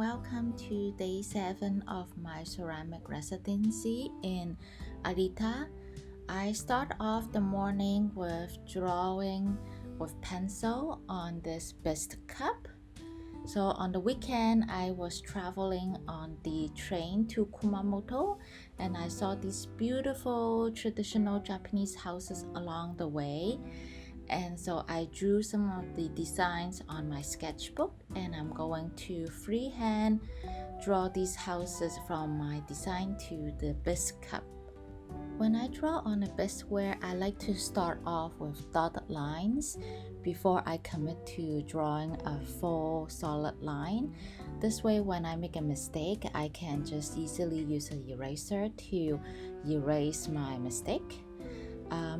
welcome to day 7 of my ceramic residency in Arita. I start off the morning with drawing with pencil on this bisque cup. So on the weekend, I was traveling on the train to Kumamoto and I saw these beautiful traditional Japanese houses along the way. And so I drew some of the designs on my sketchbook and I'm going to freehand draw these houses from my design to the bisque cup. When I draw on a bisqueware, I like to start off with dotted lines before I commit to drawing a full solid line. This way, when I make a mistake, I can just easily use an eraser to erase my mistake.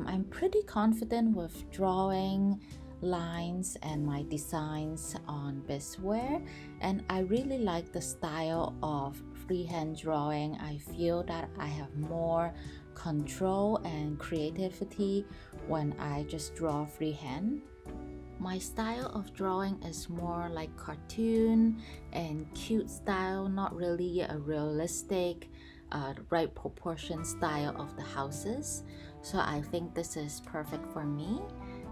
I'm pretty confident with drawing lines and my designs on bisqueware, and I really like the style of freehand drawing. I feel that I have more control and creativity when I just draw freehand. My style of drawing is more like cartoon and cute style, not really a realistic right proportion style of the houses. So I think this is perfect for me,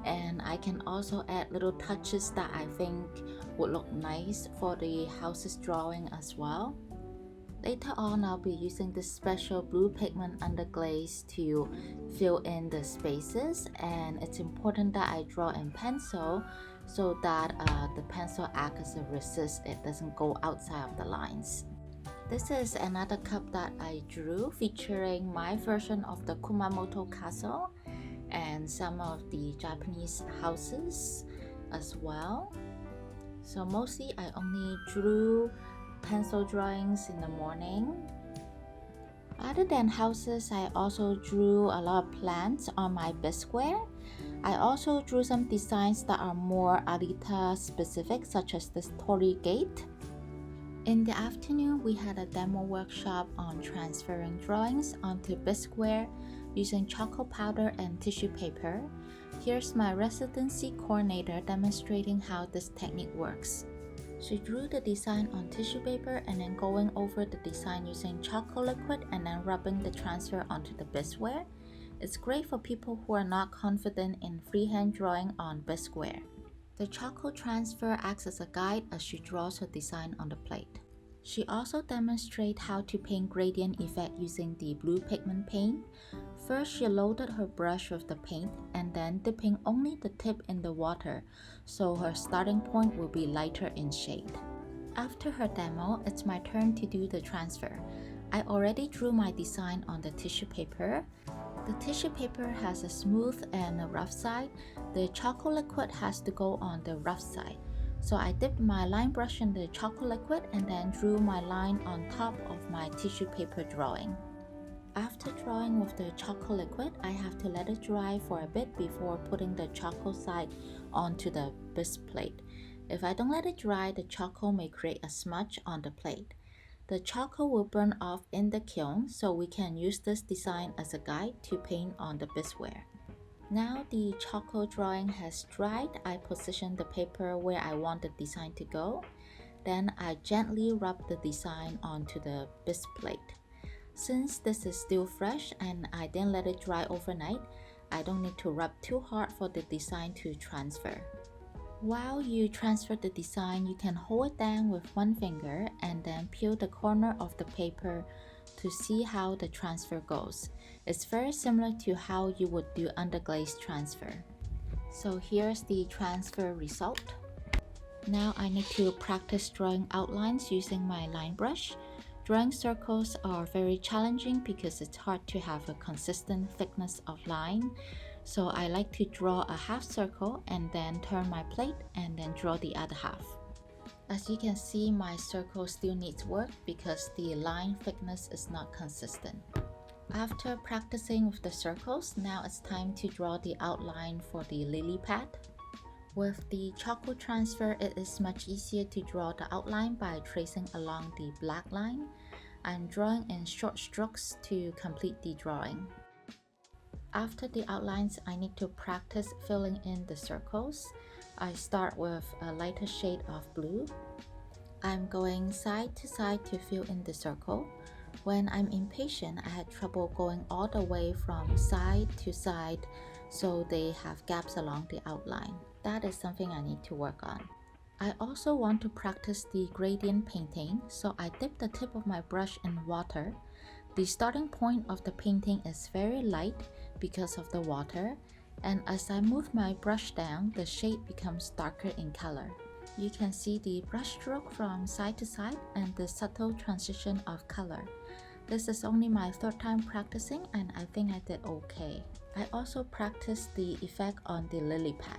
and I can also add little touches that I think would look nice for the houses drawing as well. Later on, I'll be using this special blue pigment underglaze to fill in the spaces, and it's important that I draw in pencil so that the pencil acts as a resist, it doesn't go outside of the lines. This is another cup that I drew featuring my version of the Kumamoto castle and some of the Japanese houses as well. So mostly I only drew pencil drawings in the morning. Other than houses, I also drew a lot of plants on my bisqueware. I also drew some designs that are more Arita specific, such as this torii gate. In the afternoon, we had a demo workshop on transferring drawings onto bisqueware using charcoal powder and tissue paper. Here's my residency coordinator demonstrating how this technique works. She drew the design on tissue paper and then going over the design using charcoal liquid and then rubbing the transfer onto the bisqueware. It's great for people who are not confident in freehand drawing on bisqueware. The charcoal transfer acts as a guide as she draws her design on the plate. She also demonstrates how to paint gradient effect using the blue pigment paint. First, she loaded her brush with the paint and then dipping only the tip in the water, so her starting point will be lighter in shade. After her demo, it's my turn to do the transfer. I already drew my design on the tissue paper. The tissue paper has a smooth and a rough side. The charcoal liquid has to go on the rough side. So I dipped my line brush in the charcoal liquid and then drew my line on top of my tissue paper drawing. After drawing with the charcoal liquid, I have to let it dry for a bit before putting the charcoal side onto the bisque plate. If I don't let it dry, the charcoal may create a smudge on the plate. The charcoal will burn off in the kiln, so we can use this design as a guide to paint on the bisqueware. Now the charcoal drawing has dried, I position the paper where I want the design to go. Then I gently rub the design onto the bisque plate. Since this is still fresh and I didn't let it dry overnight, I don't need to rub too hard for the design to transfer. While you transfer the design, you can hold it down with one finger and then peel the corner of the paper to see how the transfer goes. It's very similar to how you would do underglaze transfer. So here's the transfer result. Now I need to practice drawing outlines using my line brush. Drawing circles are very challenging because it's hard to have a consistent thickness of line. So I like to draw a half circle and then turn my plate and then draw the other half. As you can see, my circle still needs work because the line thickness is not consistent. After practicing with the circles, now it's time to draw the outline for the lily pad. With the charcoal transfer, it is much easier to draw the outline by tracing along the black line. I'm drawing in short strokes to complete the drawing. After the outlines, I need to practice filling in the circles. I start with a lighter shade of blue. I'm going side to side to fill in the circle. When I'm impatient, I had trouble going all the way from side to side, so they have gaps along the outline. That is something I need to work on. I also want to practice the gradient painting, so I dip the tip of my brush in water. The starting point of the painting is very light because of the water, and as I move my brush down, the shade becomes darker in color. You can see the brush stroke from side to side and the subtle transition of color. This is only my third time practicing and I think I did okay. I also practiced the effect on the lily pad.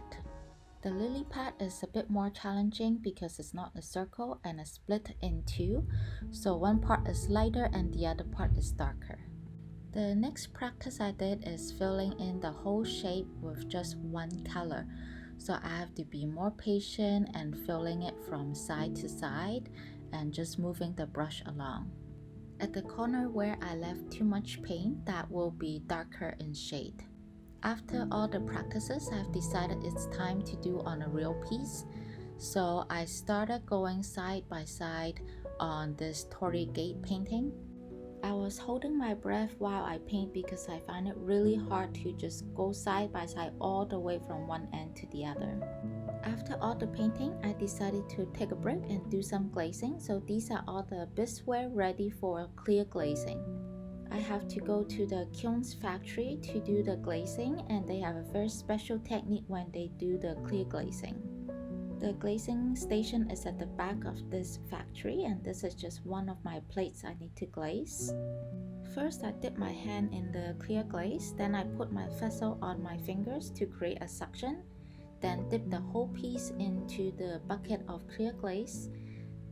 The lily pad is a bit more challenging because it's not a circle and it's split in two, so one part is lighter and the other part is darker. The next practice I did is filling in the whole shape with just one color. So I have to be more patient and filling it from side to side and just moving the brush along. At the corner where I left too much paint, that will be darker in shade. After all the practices, I've decided it's time to do on a real piece. So I started going side by side on this Torii gate painting. I was holding my breath while I paint because I find it really hard to just go side by side all the way from one end to the other. After all the painting, I decided to take a break and do some glazing. So these are all the bisware ready for clear glazing. I have to go to the kiln's factory to do the glazing, and they have a very special technique when they do the clear glazing. The glazing station is at the back of this factory, and this is just one of my plates I need to glaze. First, I dip my hand in the clear glaze, then I put my vessel on my fingers to create a suction, then dip the whole piece into the bucket of clear glaze,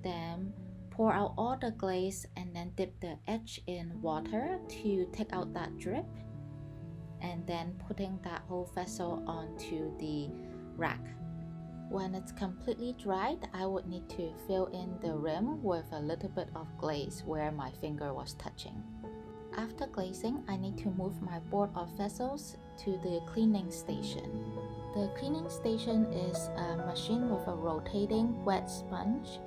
then pour out all the glaze and then dip the edge in water to take out that drip, and then putting that whole vessel onto the rack. When it's completely dried, I would need to fill in the rim with a little bit of glaze where my finger was touching. After glazing, I need to move my board of vessels to the cleaning station. The cleaning station is a machine with a rotating wet sponge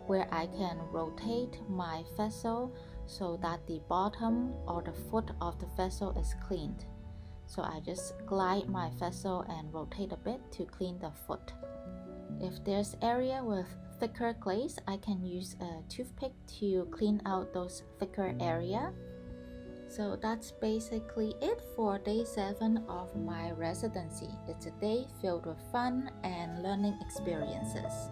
where I can rotate my vessel so that the bottom or the foot of the vessel is cleaned. So I just glide my vessel and rotate a bit to clean the foot. If there's area with thicker glaze, I can use a toothpick to clean out those thicker area. So that's basically it for day 7 of my residency. It's a day filled with fun and learning experiences.